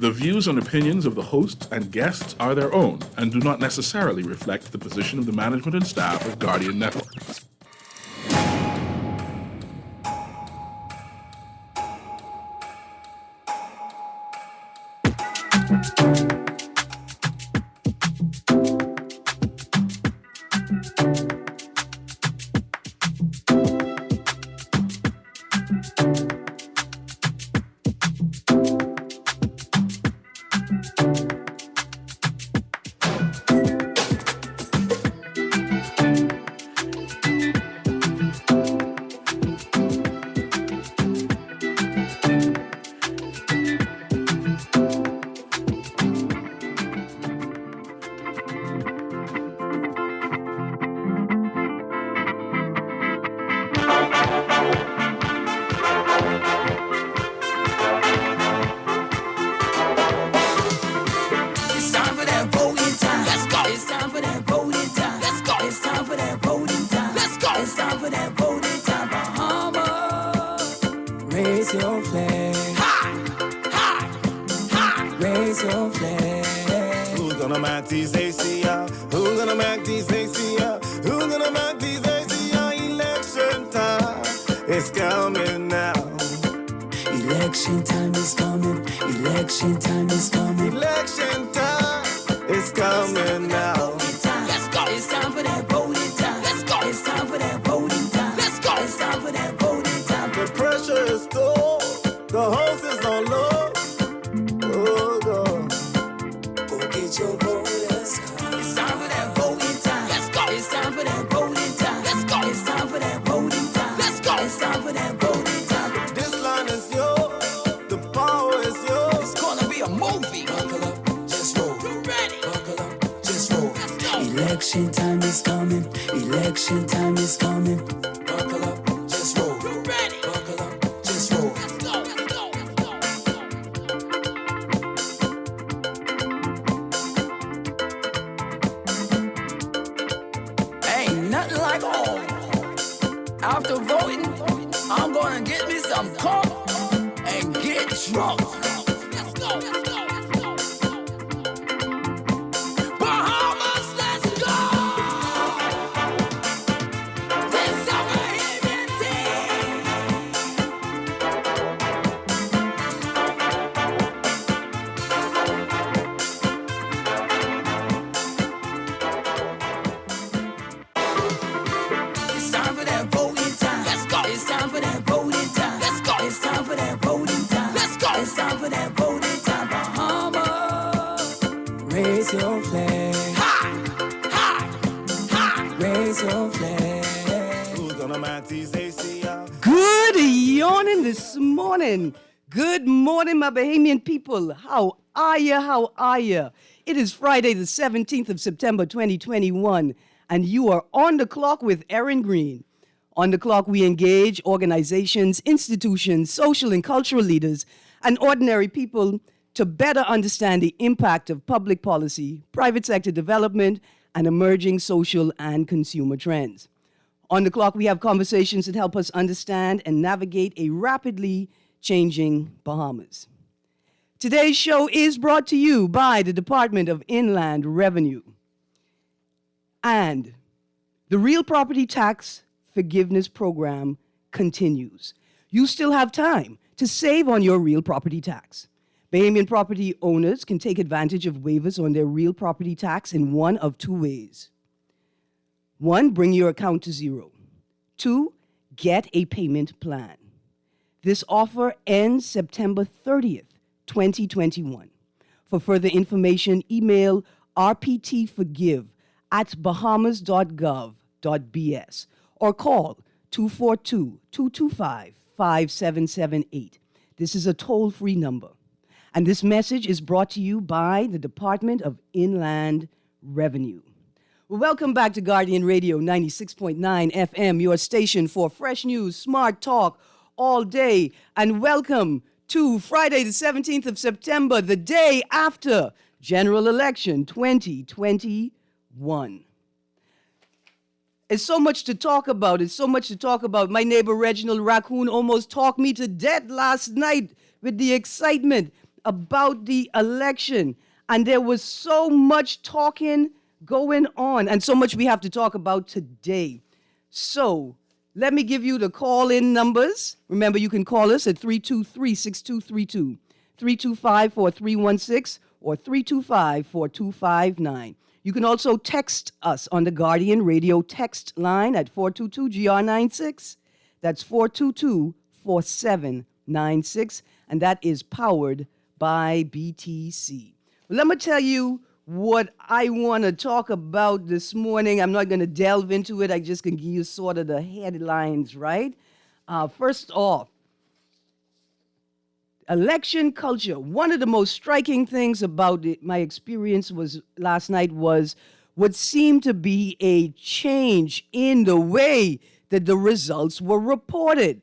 The views and opinions of the hosts and guests are their own and do not necessarily reflect the position of the management and staff of Guardian Network. Good morning, my Bahamian people. How are you? How are you? It is Friday, the 17th of September, 2021, and you are on the clock with Erin Greene. On the clock, we engage organizations, institutions, social and cultural leaders, and ordinary people to better understand the impact of public policy, private sector development, and emerging social and consumer trends. On the clock, we have conversations that help us understand and navigate a rapidly changing Bahamas. Today's show is brought to you by the Department of Inland Revenue and the Real Property Tax Forgiveness Program continues. You still have time to save on your real property tax. Bahamian property owners can take advantage of waivers on their real property tax in one of two ways. 1, bring your account to zero. 2, get a payment plan. This offer ends September 30th, 2021. For further information, email rptforgive@bahamas.gov.bs or call 242-225-5778. This is a toll-free number. And this message is brought to you by the Department of Inland Revenue. Well, welcome back to Guardian Radio 96.9 FM, your station for fresh news, smart talk, all day, and welcome to Friday, the 17th of September, the day after General Election 2021. It's so much to talk about. My neighbor Reginald Raccoon almost talked me to death last night with the excitement about the election, and there was so much talking going on, and so much we have to talk about today. So let me give you the call-in numbers. Remember, you can call us at 323-6232, 325-4316, or 325-4259. You can also text us on the Guardian Radio text line at 422-GR96. That's 422-4796, and that is powered by BTC. Well, let me tell you what I want to talk about this morning. I'm not going to delve into it. I just can give you sort of the headlines, right? First off, election culture. One of the most striking things about my experience last night was what seemed to be a change in the way that the results were reported.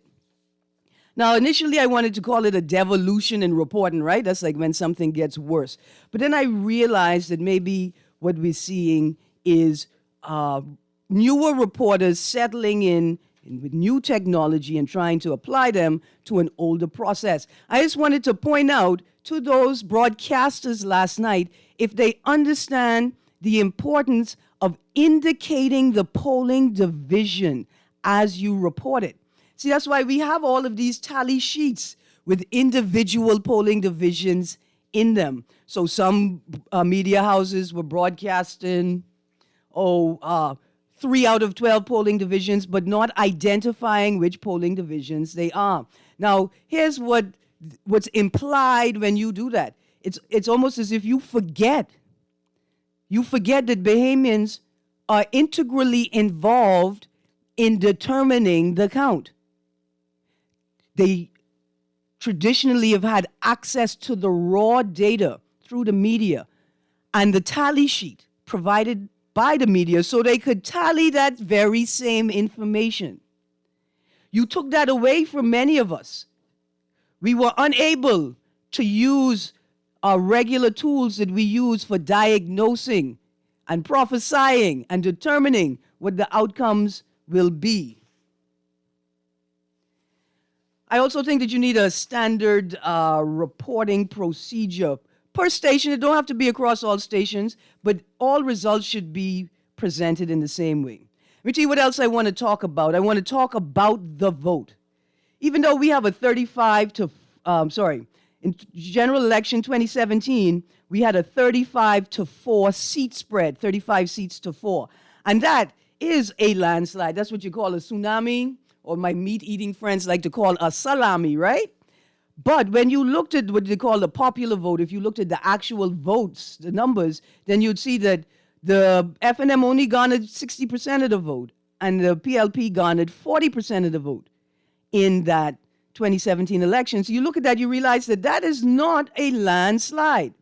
Now, initially, I wanted to call it a devolution in reporting, right? That's like when something gets worse. But then I realized that maybe what we're seeing is newer reporters settling in with new technology and trying to apply them to an older process. I just wanted to point out to those broadcasters last night, if they understand the importance of indicating the polling division as you report it. See, that's why we have all of these tally sheets with individual polling divisions in them. So some media houses were broadcasting, 3 out of 12 polling divisions, but not identifying which polling divisions they are. Now, here's what's implied when you do that. It's almost as if you forget. You forget that Bahamians are integrally involved in determining the count. They traditionally have had access to the raw data through the media and the tally sheet provided by the media so they could tally that very same information. You took that away from many of us. We were unable to use our regular tools that we use for diagnosing and prophesying and determining what the outcomes will be. I also think that you need a standard reporting procedure per station. It don't have to be across all stations, but all results should be presented in the same way. Let me tell you what else I want to talk about. I want to talk about the vote. Even though we have a in general election 2017, we had a 35-4 seat spread, 35 seats to 4. And that is a landslide. That's what you call a tsunami, or my meat-eating friends like to call a salami, right? But when you looked at what they call the popular vote, if you looked at the actual votes, the numbers, then you'd see that the FNM only garnered 60% of the vote, and the PLP garnered 40% of the vote in that 2017 election. So you look at that, you realize that that is not a landslide,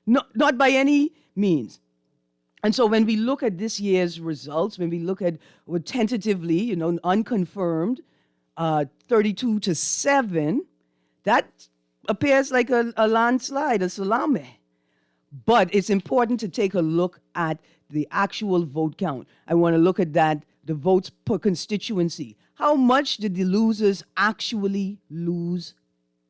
not by any means. And so when we look at this year's results, when we look at what tentatively, unconfirmed, 32-7, that appears like a landslide, a salami. But it's important to take a look at the actual vote count. I want to look at that, the votes per constituency. How much did the losers actually lose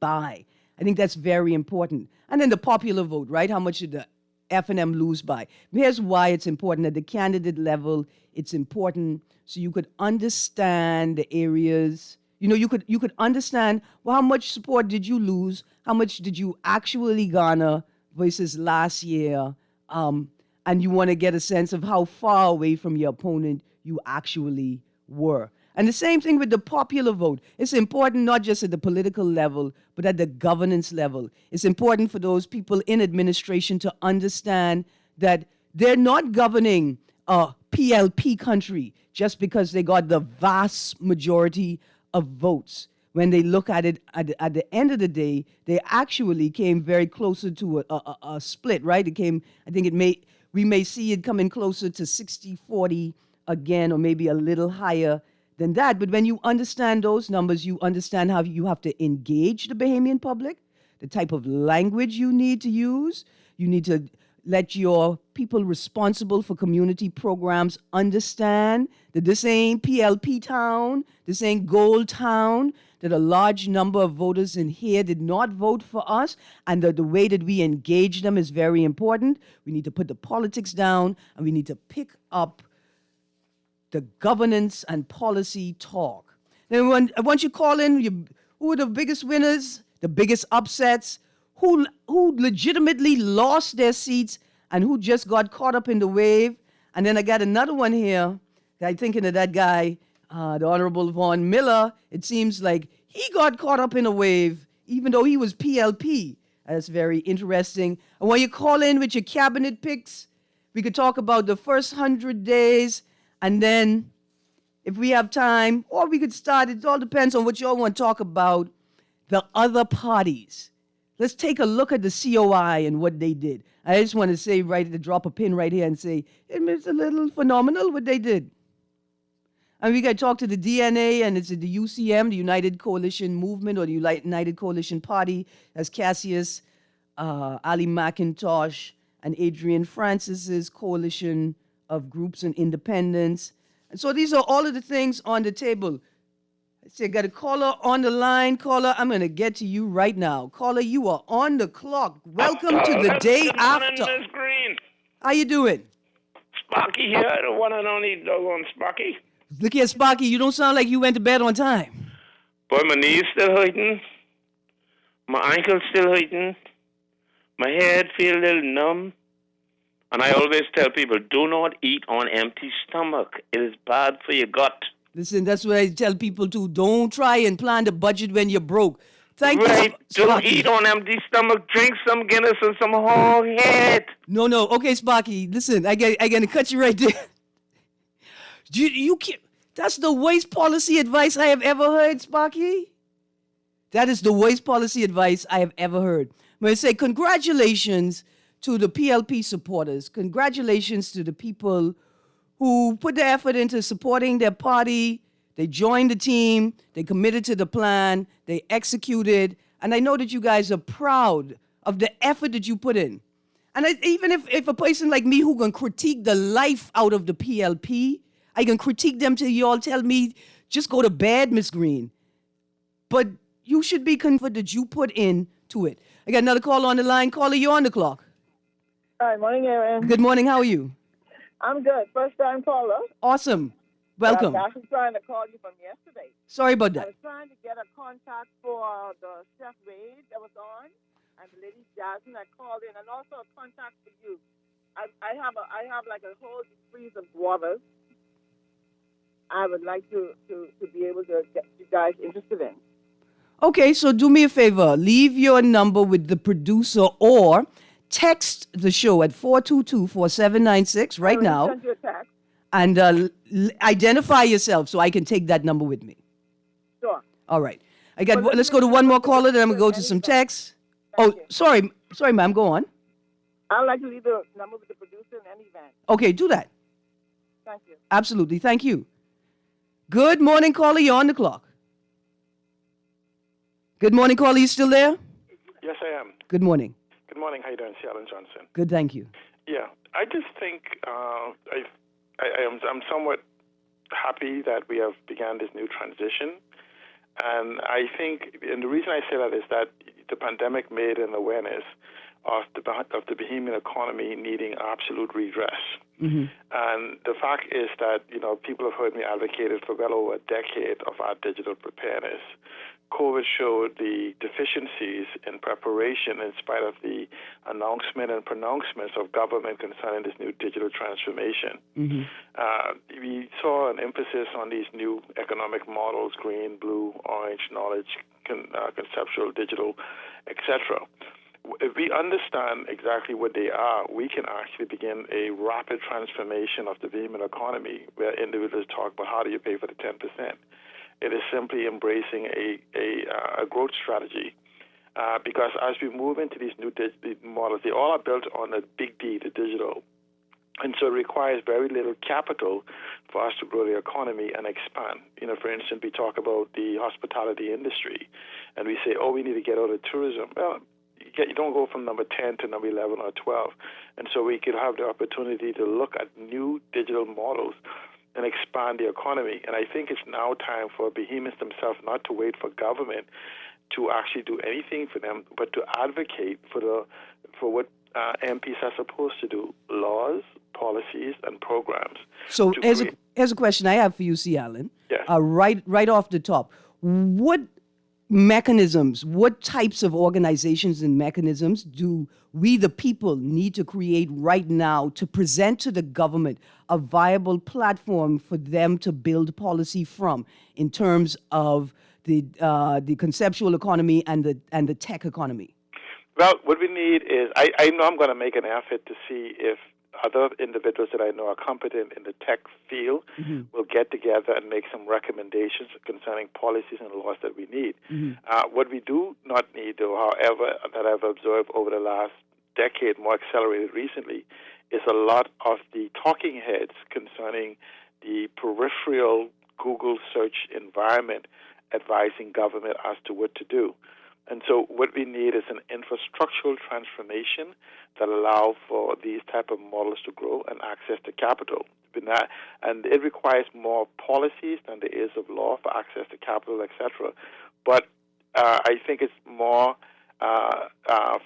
by? I think that's very important. And then the popular vote, right? How much did the FNM lose by? Here's why it's important. At the candidate level, it's important so you could understand the areas. You could understand, well, how much support did you lose? How much did you actually garner versus last year? And you want to get a sense of how far away from your opponent you actually were. And the same thing with the popular vote. It's important not just at the political level, but at the governance level. It's important for those people in administration to understand that they're not governing a PLP country just because they got the vast majority of votes. When they look at it at the end of the day, they actually came very closer to a split, right? We may see it coming closer to 60-40 again, or maybe a little higher than that. But when you understand those numbers, you understand how you have to engage the Bahamian public, the type of language you need to use. You need to let your people responsible for community programs understand that this ain't PLP town, this ain't gold town, that a large number of voters in here did not vote for us, and the way that we engage them is very important. We need to put the politics down, and we need to pick up the governance and policy talk. Then once you call in, who are the biggest winners, the biggest upsets, who legitimately lost their seats, and who just got caught up in the wave. And then I got another one here. I'm thinking of that guy, the Honorable Vaughn Miller. It seems like he got caught up in a wave, even though he was PLP. That's very interesting. And when you call in with your cabinet picks, we could talk about the first 100 days, and then if we have time, or we could start, it all depends on what you all want to talk about, the other parties. Let's take a look at the COI and what they did. I just want to say, drop a pin right here and say, it's a little phenomenal what they did. And we got to talk to the DNA, and it's the UCM, the United Coalition Movement, or the United Coalition Party. That's Cassius, Ali McIntosh, and Adrian Francis's coalition of groups and independents. And so these are all of the things on the table. I see I got a caller on the line. Caller, I'm going to get to you right now. Caller, you are on the clock. Welcome to the day Good after. morning, Miss Greene. How you doing? Sparky here, the one and only doggone Sparky. Look here, Sparky, you don't sound like you went to bed on time. Boy, my knees still hurting. My ankle's still hurting. My head feel a little numb. And I always tell people, do not eat on empty stomach. It is bad for your gut. Listen, that's what I tell people too. Don't try and plan the budget when you're broke. Thank right. you, Don't Sparky. eat on empty stomach. Drink some Guinness and some hog head. No. Okay, Sparky, listen, I got to cut you right there. You can't. That's the worst policy advice I have ever heard, Sparky. That is the worst policy advice I have ever heard. I'm going to say congratulations to the PLP supporters. Congratulations to the people who put the effort into supporting their party. They joined the team. They committed to the plan. They executed. And I know that you guys are proud of the effort that you put in. And even if a person like me who can critique the life out of the PLP, I can critique them till you all tell me, just go to bed, Miss Greene. But you should be confident that you put into it. I got another call on the line. Caller, you're on the clock. Hi, morning, Erin. Good morning. How are you? I'm good. First time caller. Awesome. Welcome. I was trying to call you from yesterday. Sorry about I that. was trying to get a contact for the Chef Wade that was on, and the lady Jasmine. I called in, and also a contact for you. I have like a whole freeze of waters. I would like to be able to get you guys interested in. Okay, so do me a favor. Leave your number with the producer or text the show at 422-4796 right now. Send you a text. And identify yourself so I can take that number with me. Sure. All right. Let's go to one more caller, then I'm going to go to some texts. Oh, sorry, ma'am. Go on. I'd like to leave the number with the producer in any event. Okay, do that. Thank you. Absolutely. Thank you. Good morning, caller. You're on the clock. Good morning, caller. You still there? Yes, I am. Good morning. Good morning. How you doing, Alan Johnson? Good, thank you. Yeah, I just think I'm somewhat happy that we have begun this new transition, and I think, and the reason I say that is that the pandemic made an awareness of the Bahamian economy needing absolute redress. Mm-hmm. And the fact is that, people have heard me advocate it for well over a decade of our digital preparedness. COVID showed the deficiencies in preparation in spite of the announcement and pronouncements of government concerning this new digital transformation. Mm-hmm. We saw an emphasis on these new economic models, green, blue, orange, knowledge, conceptual, digital, etc. If we understand exactly what they are, we can actually begin a rapid transformation of the Bahamian economy where individuals talk about how do you pay for the 10%. It is simply embracing a growth strategy because as we move into these new models, they all are built on the big D, the digital. And so it requires very little capital for us to grow the economy and expand. For instance, we talk about the hospitality industry, and we say, we need to get out of tourism. Well, you don't go from number 10 to number 11 or 12. And so we could have the opportunity to look at new digital models and expand the economy. And I think it's now time for behemoths themselves not to wait for government to actually do anything for them, but to advocate for what MPs are supposed to do: laws, policies, and programs. So here's a question I have for you, C. Allen. Yes. Right off the top, what mechanisms, what types of organizations and mechanisms do we, the people, need to create right now to present to the government a viable platform for them to build policy from in terms of the conceptual economy and the tech economy? Well, what we need is, I know I'm going to make an effort to see if other individuals that I know are competent in the tech field will get together and make some recommendations concerning policies and laws that we need. What we do not need, though, however, that I've observed over the last decade, more accelerated recently, is a lot of the talking heads concerning the peripheral Google search environment advising government as to what to do. And so what we need is an infrastructural transformation that allow for these type of models to grow and access to capital. And it requires more policies than there is of law for access to capital, etc. But I think it's more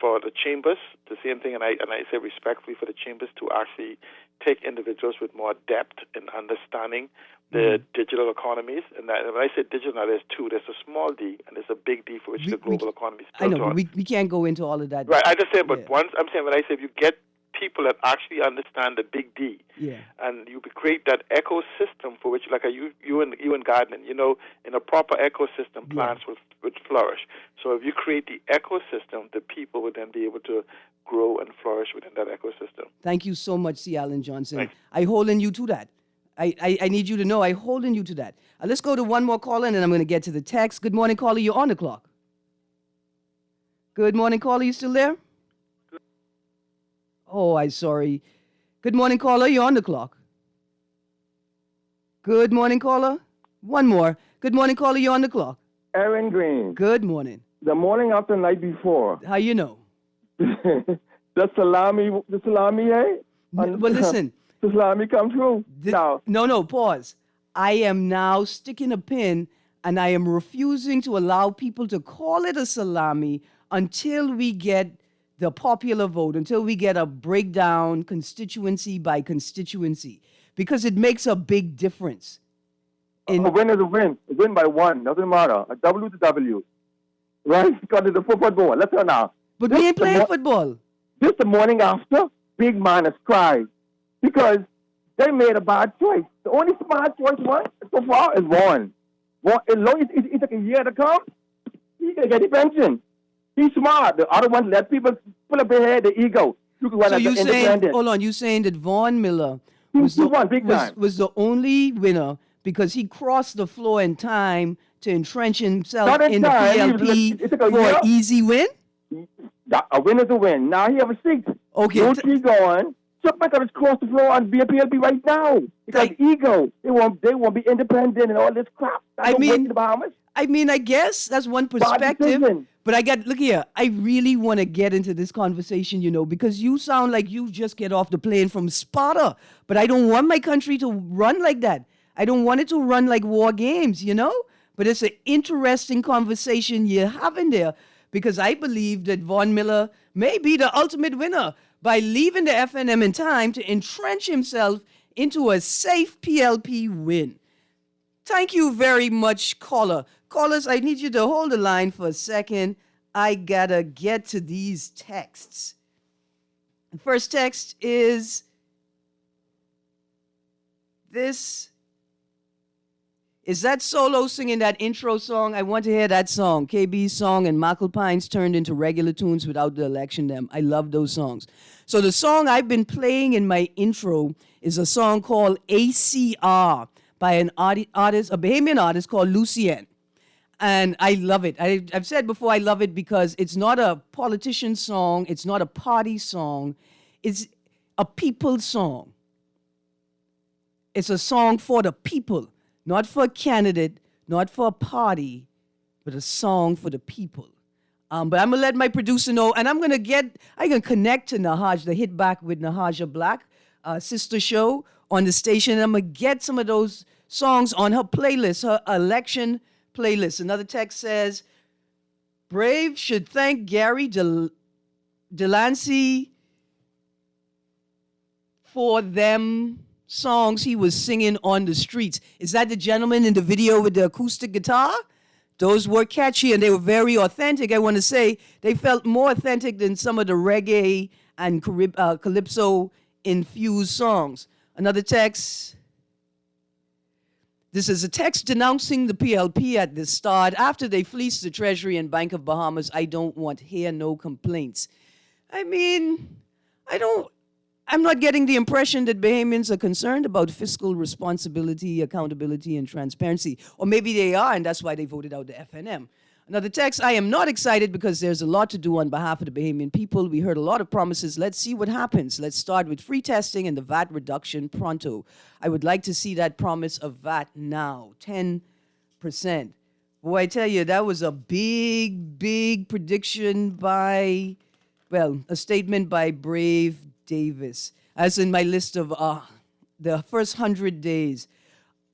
for the chambers, the same thing, and I say respectfully for the chambers to actually take individuals with more depth in understanding the digital economies. And when I say digital, now there's two. There's a small D and there's a big D for which the global economy is built on. I know, but we can't go into all of that. Right, I just say, but once I'm saying, when I say if you get people that actually understand the big D, and you create that ecosystem for which, like you and gardening, in a proper ecosystem, plants would flourish. So if you create the ecosystem, the people would then be able to grow and flourish within that ecosystem. Thank you so much, C. Allen Johnson. Thanks. I hold in you to that. I need you to know I hold in you to that. Let's go to one more caller, and then I'm going to get to the text. Good morning, caller. You're on the clock. Good morning, caller. You still there? Oh, I'm sorry. Good morning, caller. You're on the clock. Good morning, caller. One more. Good morning, caller. You're on the clock. Erin Greene. Good morning. The morning after the night before. How you know? the salami, eh? Well, listen. The salami come through. No, pause. I am now sticking a pin, and I am refusing to allow people to call it a salami until we get the popular vote, until we get a breakdown constituency by constituency, because it makes a big difference. A win is a win. A win by one. Doesn't matter. A W to W. Right? Because it's a football. Let's go now. But we ain't playing football. Just the morning after, big man has cried. Because they made a bad choice. The only smart choice so far is one. As long as it took a year to come, he's going to get the pension. He's smart. The other ones let people pull up their head, the ego. So you saying, hold on, you saying that Vaughn Miller was the only winner because he crossed the floor in time to entrench himself in the PLP for an easy win? A win is a win. Now he have a seat. Okay. No tree going. Somebody has crossed the floor and be a PLP right now. Because ego. They won't be independent and all this crap. I guess that's one perspective. But look here, I really want to get into this conversation, because you sound like you just get off the plane from Sparta. But I don't want my country to run like that. I don't want it to run like war games, But it's an interesting conversation you're having there, because I believe that Vaughn Miller may be the ultimate winner by leaving the FNM in time to entrench himself into a safe PLP win. Thank you very much, caller. Callers, I need you to hold the line for a second. I gotta get to these texts. The first text is this. Is that Solo singing that intro song? I want to hear that song. KB's song and McAlpine's turned into regular tunes without the election them. I love those songs. So the song I've been playing in my intro is a song called ACR by an artist, a Bahamian artist called Lucien. And I love it. I've said before I love it because it's not a politician song. It's not a party song. It's a people song. It's a song for the people. Not for a candidate, not for a party, but a song for the people. But I'm going to let my producer know, and I can connect to Nahaj, the Hit Back with Nahaja Black, sister show on the station. I'm going to get some of those songs on her playlist, her election playlist. Another text says, Brave should thank Gary Delancey for them songs he was singing on the streets. Is that the gentleman in the video with the acoustic guitar? Those were catchy and they were very authentic. I want to say they felt more authentic than some of the reggae and calypso-infused songs. Another text. This is a text denouncing the PLP at the start. After they fleeced the Treasury and Bank of Bahamas, I don't want hear no complaints. I mean, I'm not getting the impression that Bahamians are concerned about fiscal responsibility, accountability, and transparency. Or maybe they are, and that's why they voted out the FNM. Another text, I am not excited because there's a lot to do on behalf of the Bahamian people. We heard a lot of promises. Let's see what happens. Let's start with free testing and the VAT reduction pronto. I would like to see that promise of VAT now, 10%. Boy, I tell you, that was a big, big prediction by, well, a statement by Brave Davis, as in my list of the first 100 days.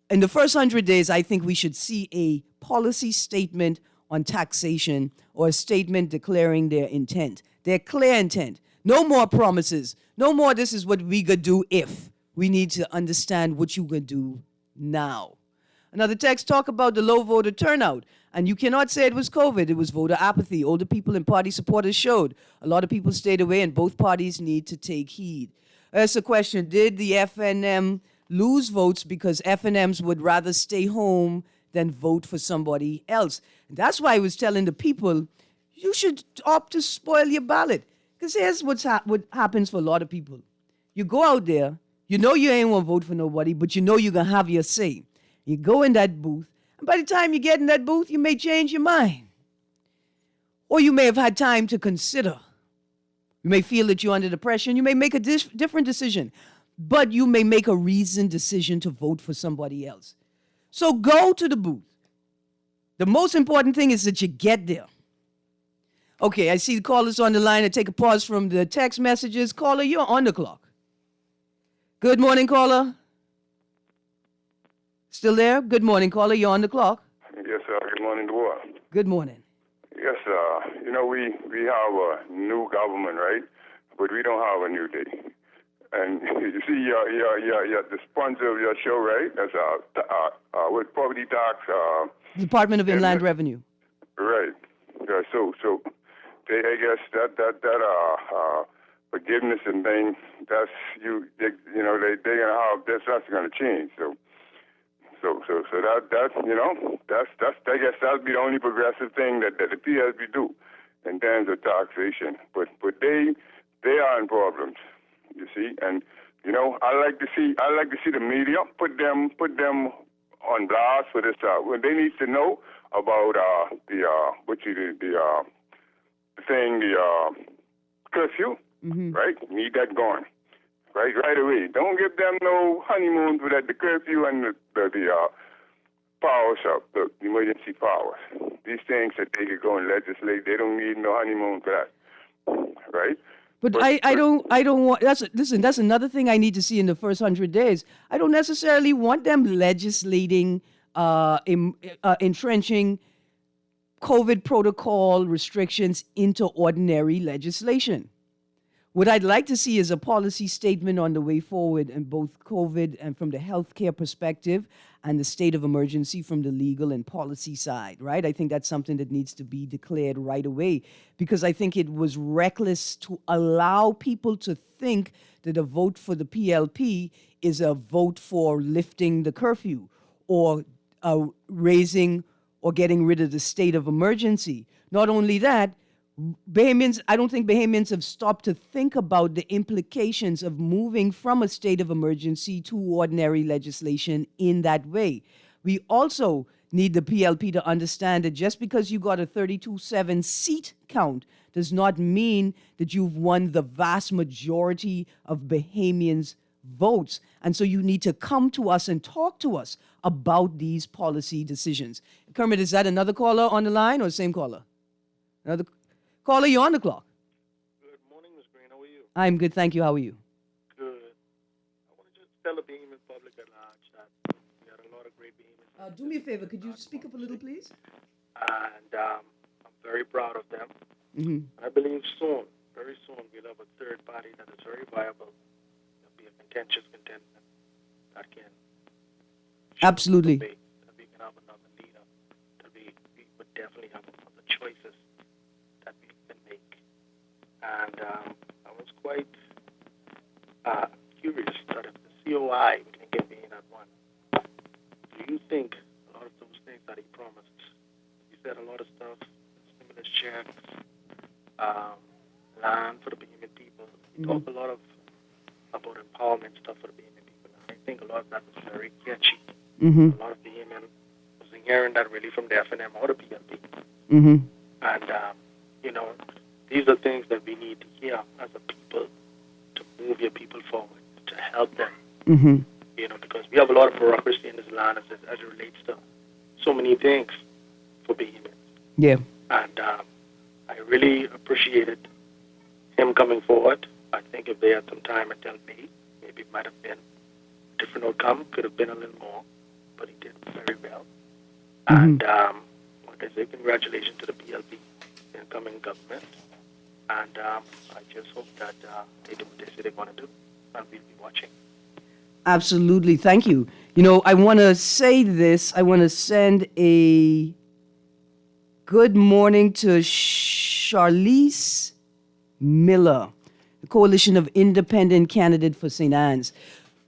In the first 100 days, I think we should see a policy statement on taxation or a statement declaring their intent, their clear intent. No more promises. No more this is what we gonna do if. We need to understand what you gonna do now. Another text talk about the low voter turnout. And you cannot say it was COVID. It was voter apathy. Older people and party supporters showed. A lot of people stayed away, and both parties need to take heed. That's a question. Did the FNM lose votes because FNMs would rather stay home than vote for somebody else? And that's why I was telling the people, you should opt to spoil your ballot. Because here's what happens for a lot of people. You go out there, you know you ain't going to vote for nobody, but you know you're going to have your say. You go in that booth, and by the time you get in that booth, you may change your mind. Or you may have had time to consider. You may feel that you're under the pressure, and you may make a different decision. But you may make a reasoned decision to vote for somebody else. So go to the booth. The most important thing is that you get there. Okay, I see the callers on the line. I take a pause from the text messages. Caller, you're on the clock. Good morning, caller. Still there? Good morning, caller. You're on the clock. Yes, sir. Good morning, to all. Good morning. Yes, sir. You know, we have a new government, right? But we don't have a new day. And you see, the sponsor of your show, right? That's with property tax. Department of Inland Revenue. Right. Yeah, so they, I guess that forgiveness and thing. That's they gonna have that's gonna change. So that you know that's I guess that'll be the only progressive thing that the PLP do in terms of taxation. But they are in problems, you see. And you know I like to see the media put them on blast for this. When they need to know about the curfew, right? Need that going. Right away. Don't give them no honeymoon for that. The curfew and the powers up, the emergency powers. These things that they could go and legislate, they don't need no honeymoon for that, right? But I don't want. That's another thing I need to see in the first 100 days. I don't necessarily want them legislating, entrenching COVID protocol restrictions into ordinary legislation. What I'd like to see is a policy statement on the way forward in both COVID and from the healthcare perspective and the state of emergency from the legal and policy side, right? I think that's something that needs to be declared right away because I think it was reckless to allow people to think that a vote for the PLP is a vote for lifting the curfew or raising or getting rid of the state of emergency. Not only that, I don't think Bahamians have stopped to think about the implications of moving from a state of emergency to ordinary legislation in that way. We also need the PLP to understand that just because you got a 32-7 seat count does not mean that you've won the vast majority of Bahamians' votes. And so you need to come to us and talk to us about these policy decisions. Kermit, is that another caller on the line or the same caller? Another caller, you're on the clock. Good morning, Ms. Greene. How are you? I'm good, thank you. How are you? Good. I want to just tell the Bahamian great behemoth. Do me a favor. Could you speak up a little, please? And I'm very proud of them. Mm-hmm. I believe soon, very soon, we'll have a third party that is very viable. It'll be a contentious contender that can Absolutely. that we can have another leader. That we would definitely have other choices that we can make. And I was quite curious that if the COI can get me in at one, do you think a lot of those things that he promised? He said a lot of stuff, stimulus checks, land for the Bahamian people. He talked a lot about empowerment stuff for the Bahamian people. And I think a lot of that was very catchy. Mm-hmm. A lot of Bahamian wasn't hearing that really from the FNM or the PLP. Mm-hmm. And, these are things that we need to hear as a people to move your people forward, to help them. Mm-hmm. Because we have a lot of bureaucracy in this land as it relates to so many things for Bahamians. Yeah. And I really appreciated him coming forward. I think if they had some time until May, maybe it might have been a different outcome, could have been a little more, but he did very well. Mm-hmm. And like I say, congratulations to the PLP incoming government. And I just hope that they do what they say they're going to do, and we'll be watching. Absolutely. Thank you. I want to say this. I want to send a good morning to Charlize Miller, the Coalition of Independent Candidate for St. Anne's.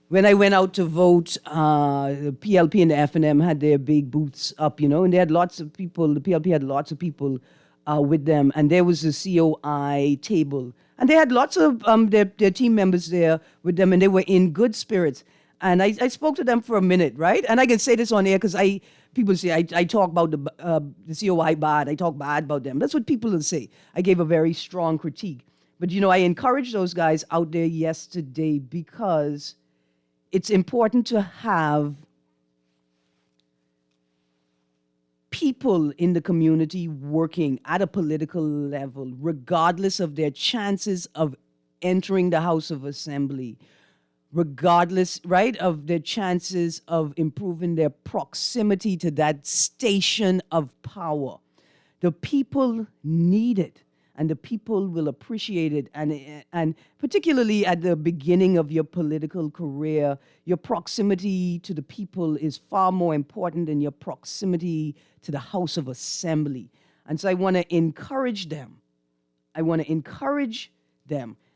When I went out to vote, the PLP and the FNM had their big booths up, and they had lots of people. The PLP had lots of people with them, and there was a COI table. And they had lots of their team members there with them, and they were in good spirits. And I spoke to them for a minute, right? And I can say this on air because people say I talk about the COI bad. I talk bad about them. That's what people will say. I gave a very strong critique. But, I encouraged those guys out there yesterday because it's important to have people in the community working at a political level, regardless of their chances of entering the House of Assembly, regardless, right, of their chances of improving their proximity to that station of power. The people need it, and the people will appreciate it. And particularly at the beginning of your political career, your proximity to the people is far more important than your proximity to the House of Assembly. And so I want to encourage them.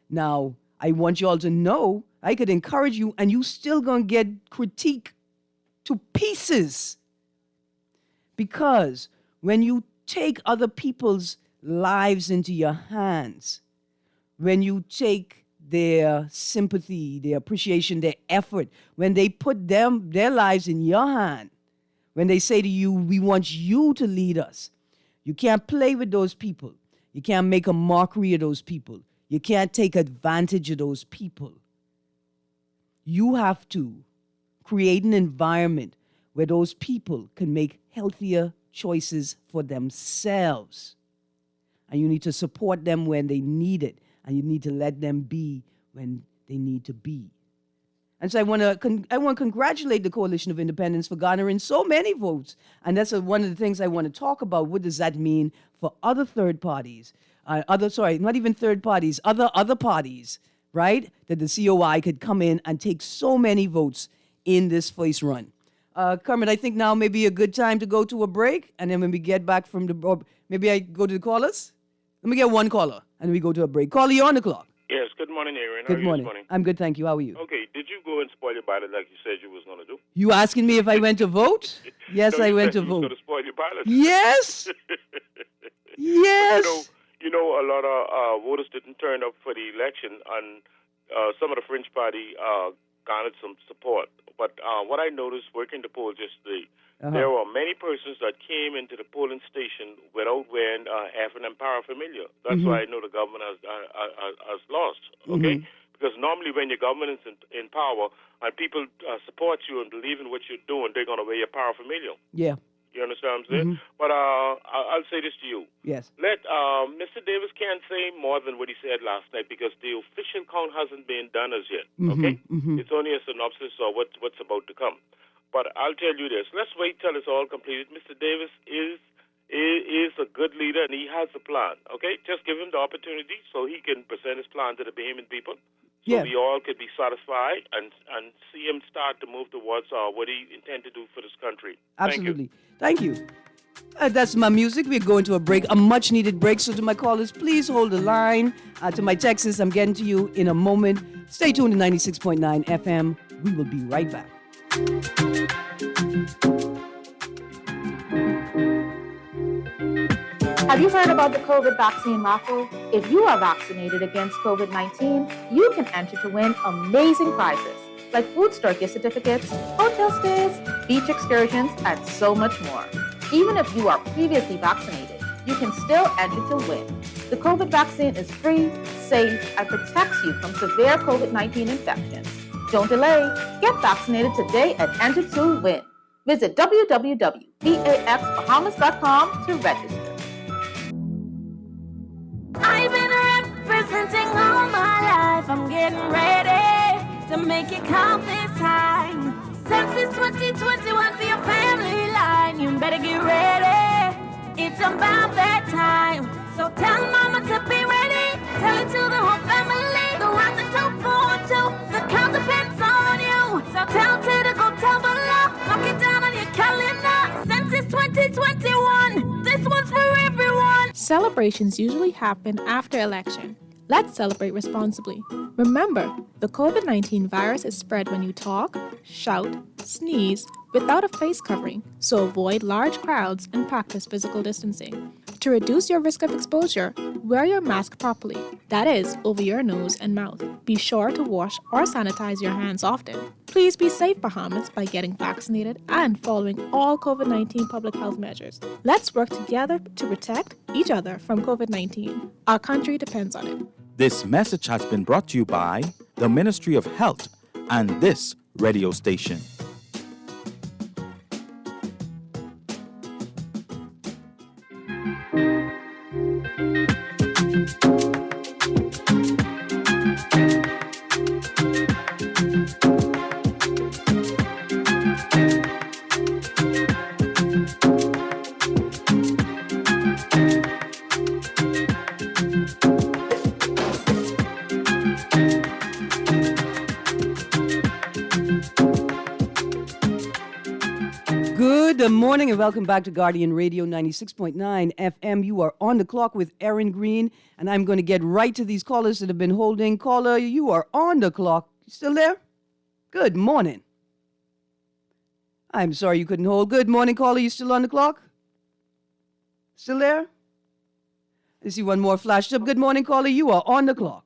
Now, I want you all to know I could encourage you, and you still going to get critique to pieces. Because when you take other people's lives into your hands, when you take their sympathy, their appreciation, their effort, when they put their lives in your hand, when they say to you, we want you to lead us, you can't play with those people. You can't make a mockery of those people. You can't take advantage of those people. You have to create an environment where those people can make healthier choices for themselves. And you need to support them when they need it. And you need to let them be when they need to be. And so I want to congratulate the Coalition of Independents for garnering so many votes. And that's one of the things I want to talk about. What does that mean for other third parties? Not even third parties, other parties, right? That the COI could come in and take so many votes in this first run. Kermit, I think now may be a good time to go to a break. And then when we get back from maybe I go to the callers. Let me get one caller, and then we go to a break. Caller, you're on the clock. Yes, good morning, Erin. Good morning. I'm good, thank you. How are you? Okay, did you go and spoil your ballot like you said you was going to do? You asking me if I went to vote? Yes, No, I you went said to you was vote. going to spoil your ballot. Yes. Yes. You know, a lot of voters didn't turn up for the election, and some of the French party garnered some support. But what I noticed working the polls yesterday, there were many persons that came into the polling station without wearing F&M paraphernalia. That's why I know the government has lost, okay? Because normally when your government is in power and people support you and believe in what you're doing, they're going to wear your paraphernalia. Yeah. You understand what I'm saying? But I'll say this to you. Yes. Let Mr. Davis can't say more than what he said last night because the official count hasn't been done as yet, okay? It's only a synopsis of what's about to come. But I'll tell you this. Let's wait till it's all completed. Mr. Davis is a good leader, and he has a plan, okay? Just give him the opportunity so he can present his plan to the Bahamian people, so we all could be satisfied and see him start to move towards what he intends to do for this country. Absolutely. Thank you. That's my music. We're going to a break, a much-needed break. So to my callers, please hold the line. To my Texas, I'm getting to you in a moment. Stay tuned to 96.9 FM. We will be right back. Have you heard about the COVID vaccine raffle? If you are vaccinated against COVID-19, you can enter to win amazing prizes like food store gift certificates, hotel stays, beach excursions, and so much more. Even if you are previously vaccinated, you can still enter to win. The COVID vaccine is free, safe, and protects you from severe COVID-19 infections. Don't delay. Get vaccinated today and enter to win. Visit www.vaxbahamas.com to register. I've been representing all my life. I'm getting ready to make it count this time. Since it's 2021 for your family line, you better get ready. It's about that time. So tell mama to be ready. Tell it to the whole family. Go round the 242. The count depends on you. So tell Ted to go tell below. Mark it down on your calendar. Since it's 2021, this one's for everyone. Celebrations usually happen after election. Let's celebrate responsibly. Remember, the COVID-19 virus is spread when you talk, shout, sneeze without a face covering, so avoid large crowds and practice physical distancing. To reduce your risk of exposure, wear your mask properly, that is, over your nose and mouth. Be sure to wash or sanitize your hands often. Please be safe, Bahamas, by getting vaccinated and following all COVID-19 public health measures. Let's work together to protect each other from COVID-19. Our country depends on it. This message has been brought to you by the Ministry of Health and this radio station. Good morning and welcome back to Guardian Radio 96.9 FM. You are on the clock with Erin, Greene, and I'm going to get right to these callers that have been holding. Caller, you are on the clock. You still there? Good morning. I'm sorry you couldn't hold. Good morning, caller. You still on the clock? Still there? I see one more flashed up. Good morning, caller. You are on the clock.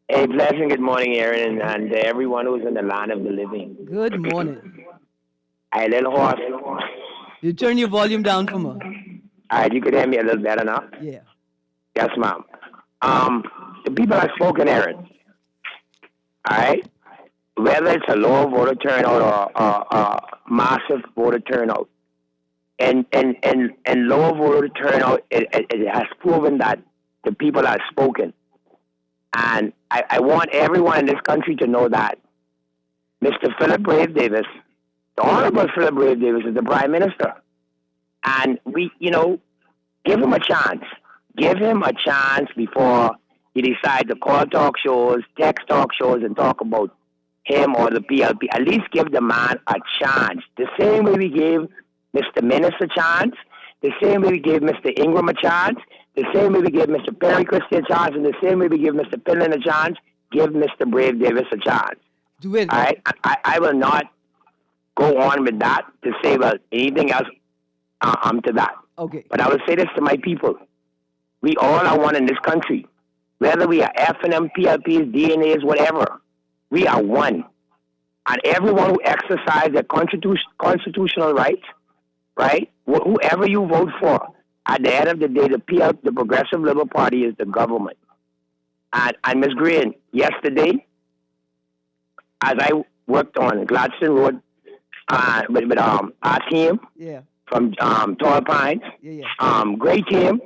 Hey, blessing. Good morning, Erin, and everyone who's in the land of the living. Good morning. Hey, little horse. You turn your volume down for me. All right, you could hear me a little better now? Yeah. Yes, ma'am. The people have spoken, Erin. All right? Whether it's a low voter turnout or massive voter turnout, and low voter turnout, it has proven that the people have spoken. And I want everyone in this country to know that Mr. Philip Brave Davis, the Honorable Philip Brave Davis, is the Prime Minister. And we, give him a chance. Give him a chance before he decides to call talk shows, text talk shows, and talk about him or the PLP. At least give the man a chance. The same way we gave Mr. Menace a chance, the same way we gave Mr. Ingram a chance, the same way we gave Mr. Perry Christie a chance, and the same way we give Mr. Pinlan a chance, give Mr. Brave Davis a chance. Do it. All right? I will not go on with that to say, well, anything else, to that. Okay. But I will say this to my people. We all are one in this country. Whether we are FNM, PLPs, DNAs, whatever, we are one. And everyone who exercises their constitutional rights, right, whoever you vote for, at the end of the day, the Progressive Liberal Party is the government. And Ms. Greene, yesterday, as I worked on Gladstone Road with our team from Tall Pines, great team.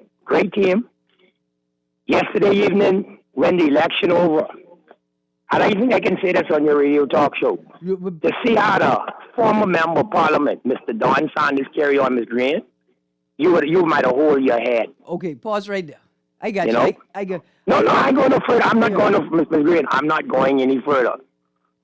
Yesterday evening, when the election over, and I think I can say this on your radio talk show, to see how the former member of parliament, Mr. Don Sanders, carry on, Ms. Greene, you might have hold your head. Okay, pause right there. I got you. Know? I got. No, I ain't going no further. I'm not going no, Ms. Greene. I'm not going any further.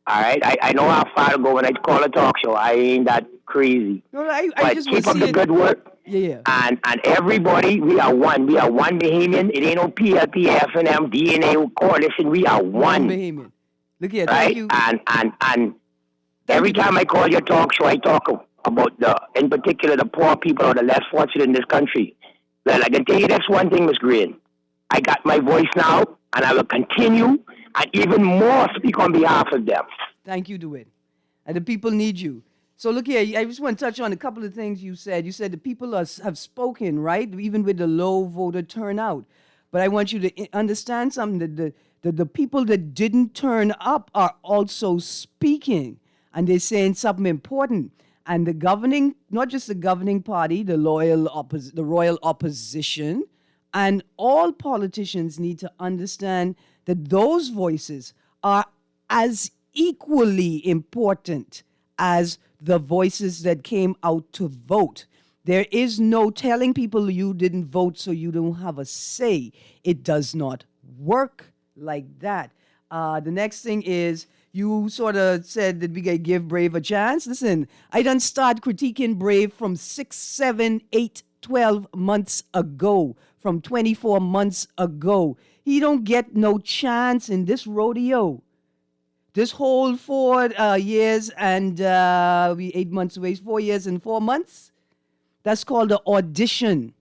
All right, I know how far to go when I call a talk show. I ain't that crazy. No, I but just keep up the good work. Yeah. And everybody, we are one. We are one Bahamian. It ain't no PLP, FNM, DNA coalition. We are one. Bahamian. Look here, right? Thank you. And every time I call your talk show, I talk about in particular, the poor people or the less fortunate in this country. Well, I can tell you this one thing, Ms. Greene. I got my voice now, and I will continue and even more speak on behalf of them. Thank you, DeWitt. And the people need you. So look here, I just want to touch on a couple of things you said. You said the people have spoken, right? Even with the low voter turnout. But I want you to understand something, that the people that didn't turn up are also speaking. And they're saying something important. And the governing, not just the governing party, the royal opposition, and all politicians need to understand that those voices are as equally important as the voices that came out to vote. There is no telling people you didn't vote so you don't have a say. It does not work like that. The next thing is, you sort of said that we could give Brave a chance. Listen, I done start critiquing Brave from 6, 7, 8, 12 months ago, from 24 months ago. He don't get no chance in this rodeo. This whole 4 years and we 8 months away, 4 years and 4 months. That's called an audition.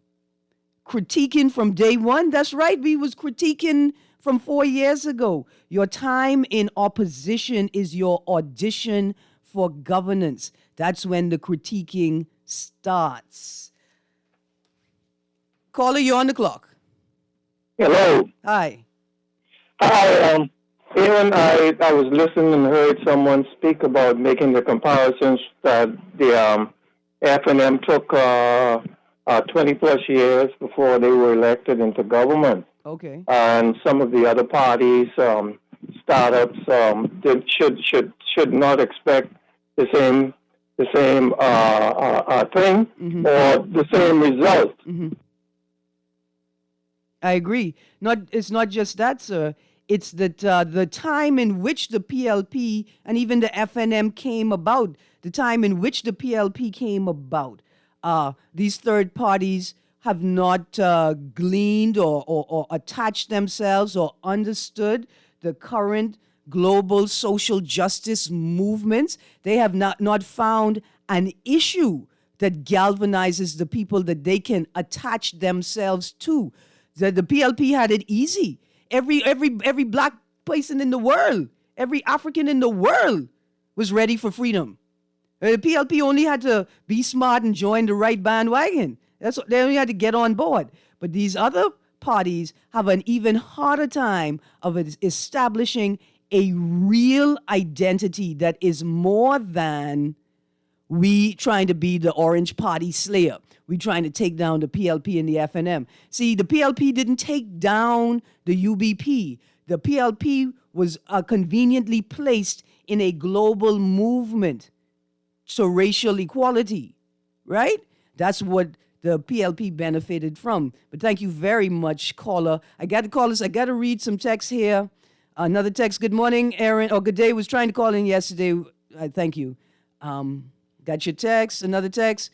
Critiquing from day one. That's right, we was critiquing from 4 years ago. Your time in opposition is your audition for governance. That's when the critiquing starts. Caller, you're on the clock. Hello. Hi. Hi, Erin, I was listening and heard someone speak about making the comparisons that the F&M took 20 plus years before they were elected into government. Okay. And some of the other parties, startups, should not expect the same thing or the same result. I agree. It's not just that, sir. It's that the time in which the PLP and even the FNM came about, the time in which the PLP came about, these third parties have not gleaned or attached themselves or understood the current global social justice movements. They have not found an issue that galvanizes the people that they can attach themselves to. The PLP had it easy. Every black person in the world, every African in the world was ready for freedom. The PLP only had to be smart and join the right bandwagon. They only had to get on board. But these other parties have an even harder time of establishing a real identity that is more than we trying to be the Orange Party slayer. We trying to take down the PLP and the FNM. See, the PLP didn't take down the UBP. The PLP was conveniently placed in a global movement to racial equality, right? That's what the PLP benefited from. But thank you very much, caller. I got to call this. I got to read some text here. Another text. Good morning, Erin. Good day. Was trying to call in yesterday. Thank you. Got your text. Another text.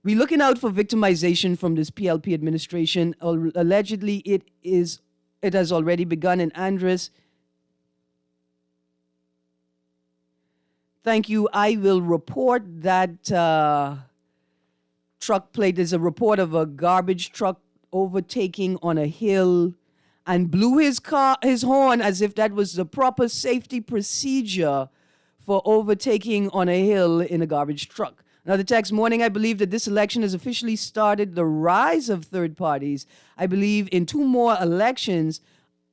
We're looking out for victimization from this PLP administration. Allegedly, it has already begun in Andres. Thank you. I will report that truck plate. There's a report of a garbage truck overtaking on a hill and blew his horn as if that was the proper safety procedure for overtaking on a hill in a garbage truck. Another text. Morning, I believe that this election has officially started the rise of third parties. I believe in 2 more elections,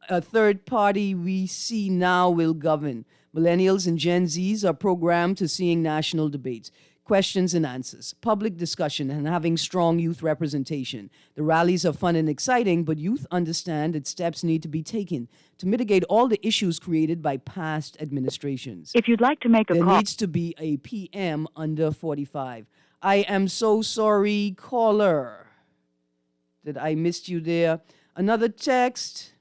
a third party we see now will govern. Millennials and Gen Zs are programmed to seeing national debates. questions and answers, public discussion, and having strong youth representation. The rallies are fun and exciting, but youth understand that steps need to be taken to mitigate all the issues created by past administrations. If you'd like to make a There call... needs to be a PM under 45. I am so sorry, caller, that I missed you there. Another text.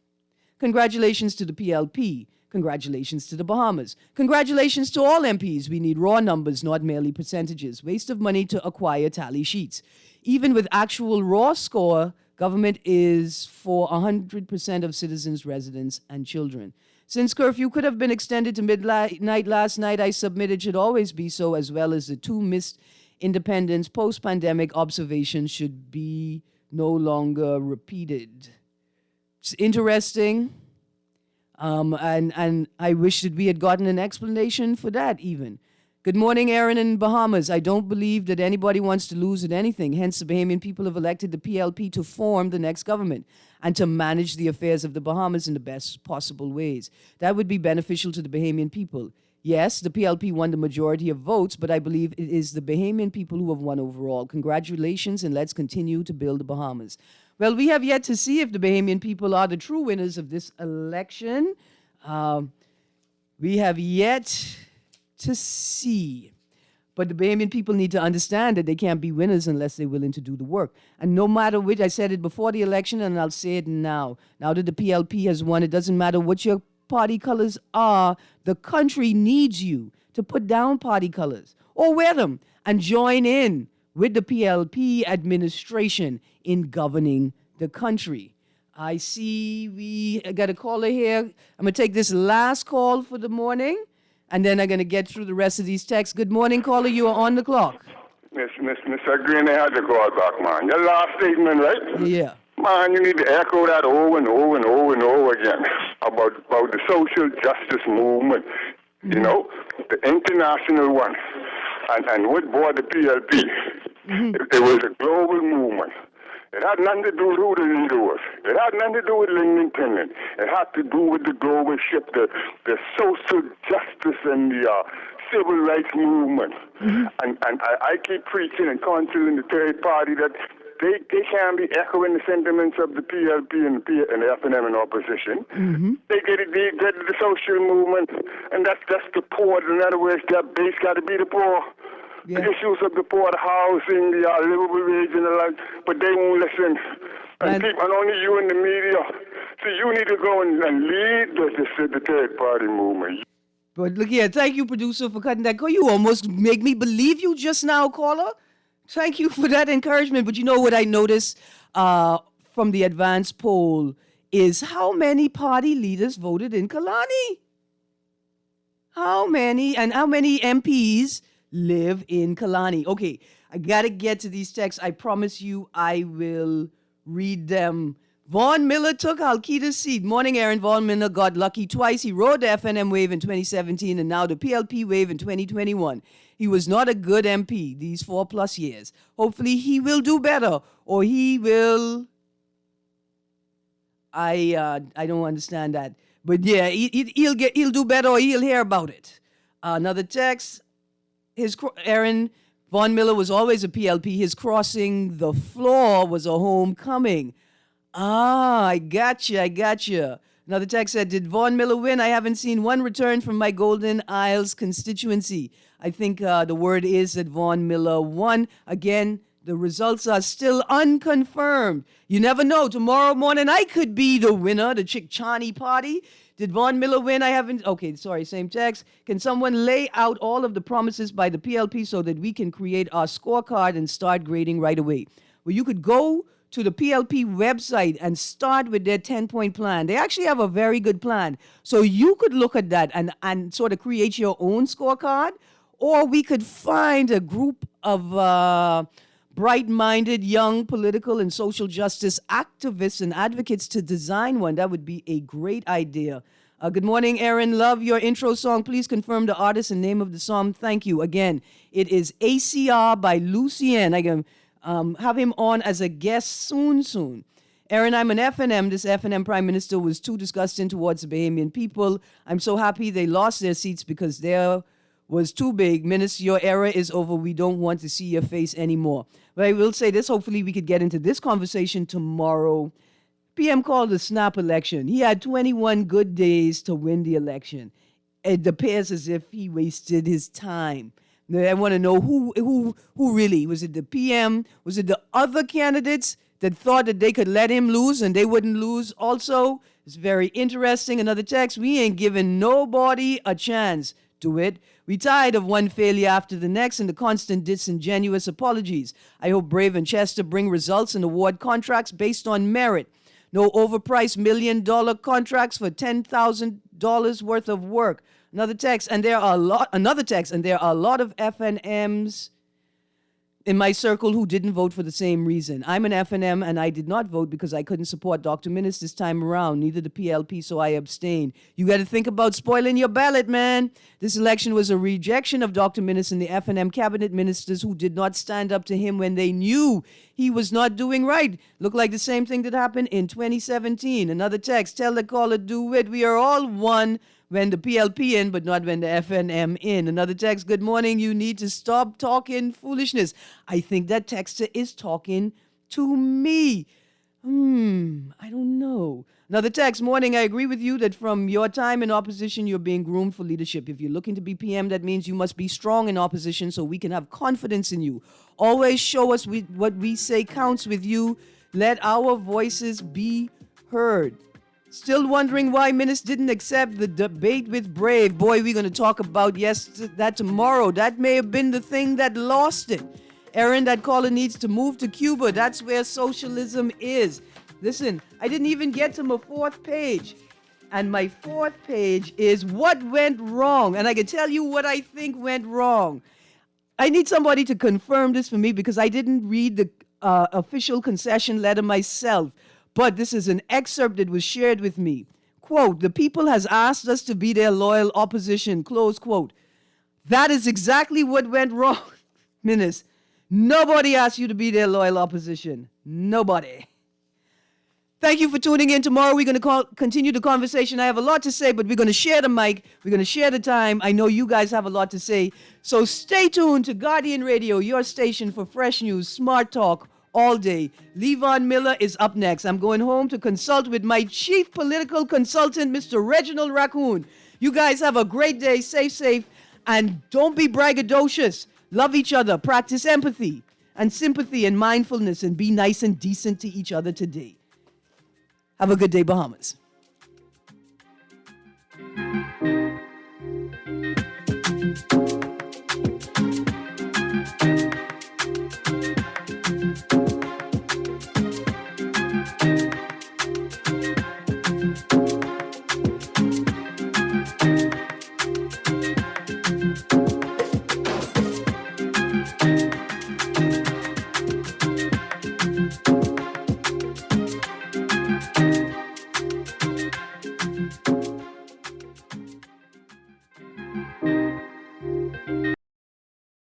Congratulations to the PLP. Congratulations to the Bahamas. Congratulations to all MPs. We need raw numbers, not merely percentages. Waste of money to acquire tally sheets. Even with actual raw score, government is for 100% of citizens, residents, and children. Since curfew could have been extended to midnight last night, I submit it should always be so, as well as the 2 missed Independence post-pandemic observations should be no longer repeated. It's interesting. And I wish that we had gotten an explanation for that even. Good morning, Erin in Bahamas. I don't believe that anybody wants to lose at anything. Hence, the Bahamian people have elected the PLP to form the next government and to manage the affairs of the Bahamas in the best possible ways. That would be beneficial to the Bahamian people. Yes, the PLP won the majority of votes, but I believe it is the Bahamian people who have won overall. Congratulations, and let's continue to build the Bahamas. Well, we have yet to see if the Bahamian people are the true winners of this election. We have yet to see. But the Bahamian people need to understand that they can't be winners unless they're willing to do the work. And no matter which, I said it before the election and I'll say it now. Now that the PLP has won, it doesn't matter what your party colors are. The country needs you to put down party colors or wear them and join in with the PLP administration in governing the country. I see we got a caller here. I'm going to take this last call for the morning, and then I'm going to get through the rest of these texts. Good morning, caller. You are on the clock. Mr. Greene, I had to call back, man. Your last statement, right? Yeah. Man, you need to echo that over and over and over and over again about the social justice movement, you know, the international one. And what brought the PLP? It was a global movement. It had nothing to do with who the leader was. It had nothing to do with Lyndon Tennant. It had to do with the global shift, the social justice and the civil rights movement. And I keep preaching and counseling the third party that they can't be echoing the sentiments of the PLP and the FNM in opposition. They get the social movement, and that's the poor. In other words, that base got to be the poor. The issues of the poor, the housing, the livable wage, and the like, but they won't listen. And only you in the media. So you need to go and lead the third party movement. But look here, thank you, producer, for cutting that call. You almost make me believe you just now, caller. Thank you for that encouragement. But you know what I noticed from the advanced poll is how many party leaders voted in Kalani? How many MPs live in Kalani? Okay, I got to get to these texts. I promise you I will read them. Vaughn Miller took Halkida's seat. Morning, Erin. Vaughn Miller got lucky twice. He rode the FNM wave in 2017 and now the PLP wave in 2021. He was not a good MP these 4+ years. Hopefully he will do better, or he will... I don't understand that. But yeah, he'll do better, or he'll hear about it. Another text. Erin, Vaughn Miller was always a PLP. His crossing the floor was a homecoming. I gotcha. Another text said, did Vaughn Miller win? I haven't seen one return from my Golden Isles constituency. I think the word is that Vaughn Miller won. Again, the results are still unconfirmed. You never know. Tomorrow morning, I could be the winner, the Chickchani party. Did Vaughn Miller win? I haven't. Okay, sorry, same text. Can someone lay out all of the promises by the PLP so that we can create our scorecard and start grading right away? Well, you could go to the PLP website and start with their 10-point plan. They actually have a very good plan. So you could look at that and sort of create your own scorecard, or we could find a group of bright-minded young political and social justice activists and advocates to design one. That would be a great idea. Good morning, Erin. Love your intro song. Please confirm the artist and name of the song. Thank you. Again, it is ACR by Lucien. I can have him on as a guest soon. Erin, I'm an FNM. This FNM Prime Minister was too disgusting towards the Bahamian people. I'm so happy they lost their seats because there was too big. Minister, your era is over. We don't want to see your face anymore. But I will say this. Hopefully we could get into this conversation tomorrow. PM called a snap election. He had 21 good days to win the election. It appears as if he wasted his time. I want to know who really, was it the PM? Was it the other candidates that thought that they could let him lose and they wouldn't lose also? It's very interesting. Another text, we ain't giving nobody a chance to it. We tired of one failure after the next and the constant disingenuous apologies. I hope Brave and Chester bring results and award contracts based on merit. No overpriced $1 million contracts for $10,000 worth of work. Another text, and there are a lot of FNMs in my circle who didn't vote for the same reason. I'm an FNM and I did not vote because I couldn't support Dr. Minnis this time around, neither the PLP, so I abstained. You got to think about spoiling your ballot, man. This election was a rejection of Dr. Minnis and the FNM cabinet ministers who did not stand up to him when they knew he was not doing right. Looked like the same thing that happened in 2017. Another text, tell the caller, do it. We are all one when the PLP in, but not when the FNM in. Another text, good morning, you need to stop talking foolishness. I think that texter is talking to me. I don't know. Another text, morning, I agree with you that from your time in opposition, you're being groomed for leadership. If you're looking to be PM, that means you must be strong in opposition so we can have confidence in you. Always show us what we say counts with you. Let our voices be heard. Still wondering why Minnis didn't accept the debate with Brave. Boy, we're going to talk about that tomorrow. That may have been the thing that lost it. Erin, that caller needs to move to Cuba. That's where socialism is. Listen, I didn't even get to my fourth page. And my fourth page is what went wrong. And I can tell you what I think went wrong. I need somebody to confirm this for me because I didn't read the official concession letter myself. But this is an excerpt that was shared with me. Quote, the people has asked us to be their loyal opposition, close quote. That is exactly what went wrong, Minnis. Nobody asked you to be their loyal opposition. Nobody. Thank you for tuning in. Tomorrow we're going to continue the conversation. I have a lot to say, but we're going to share the mic. We're going to share the time. I know you guys have a lot to say. So stay tuned to Guardian Radio, your station for fresh news, smart talk, all day. Levon Miller is up next. I'm going home to consult with my chief political consultant, Mr. Reginald Raccoon. You guys have a great day. Stay safe. And don't be braggadocious. Love each other. Practice empathy and sympathy and mindfulness and be nice and decent to each other today. Have a good day, Bahamas.